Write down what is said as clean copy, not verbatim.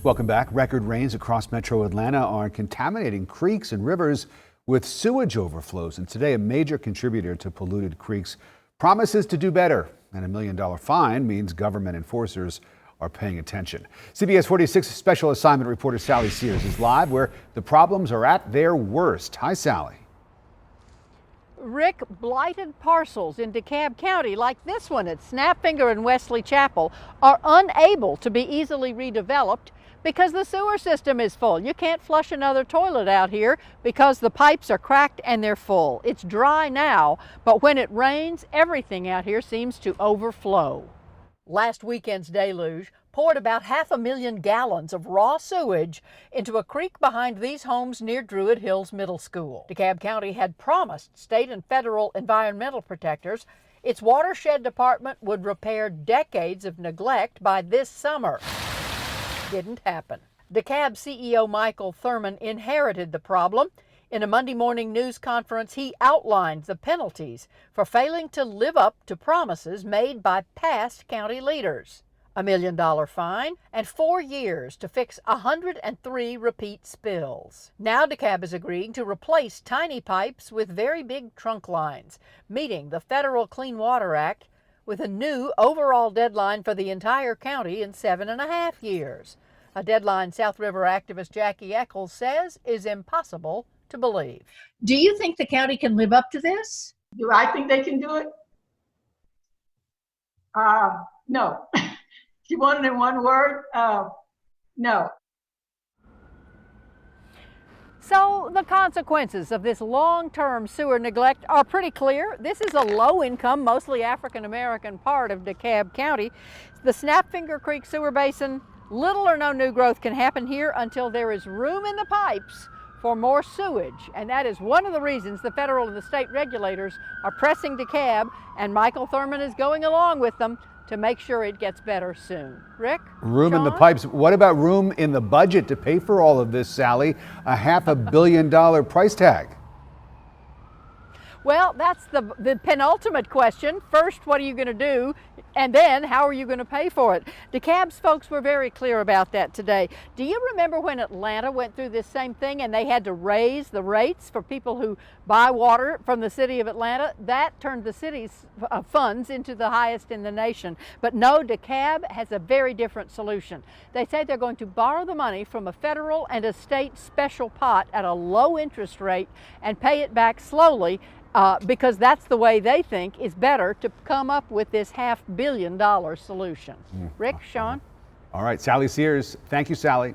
Welcome back. Record rains across metro Atlanta are contaminating creeks and rivers with sewage overflows. And today, a major contributor to polluted creeks promises to do better. And a $1 million fine means government enforcers are paying attention. CBS 46 special assignment reporter Sally Sears is live where the problems are at their worst. Hi, Sally. Rick, blighted parcels in DeKalb County, like this one at Snapfinger and Wesley Chapel, are unable to be easily redeveloped because the sewer system is full. You can't flush another toilet out here because the pipes are cracked and they're full. It's dry now, but when it rains, everything out here seems to overflow. Last weekend's deluge poured about 500,000 gallons of raw sewage into a creek behind these homes near Druid Hills Middle School. DeKalb County had promised state and federal environmental protectors its watershed department would repair decades of neglect by this summer. Didn't happen. DeKalb CEO Michael Thurman inherited the problem. In a Monday morning news conference, he outlined the penalties for failing to live up to promises made by past county leaders. A $1 million fine and 4 years to fix 103 repeat spills. Now DeKalb is agreeing to replace tiny pipes with very big trunk lines, meeting the federal Clean Water Act with a new overall deadline for the entire county in 7.5 years. A deadline South River activist Jackie Eccles says is impossible to believe. Do you think the county can live up to this? Do I think they can do it? No. You want it in one word? No. So the consequences of this long-term sewer neglect are pretty clear. This is a low-income, mostly African-American part of DeKalb County. The Snapfinger Creek sewer basin, little or no new growth can happen here until there is room in the pipes for more sewage. And that is one of the reasons the federal and the state regulators are pressing DeKalb, and Michael Thurman is going along with them to make sure it gets better soon. Rick? Room Sean? in the pipes. What about room in the budget to pay for all of this, Sally? A $500 million price tag. Well, that's the penultimate question. First, what are you going to do? And then, how are you going to pay for it? DeKalb's folks were very clear about that today. Do you remember when Atlanta went through this same thing and they had to raise the rates for people who buy water from the city of Atlanta? That turned the city's funds into the highest in the nation. But no, DeKalb has a very different solution. They say they're going to borrow the money from a federal and a state special pot at a low interest rate and pay it back slowly. Because that's the way they think is better to come up with this $500 million solution. Rick, Sean? All right, Sally Sears. Thank you, Sally.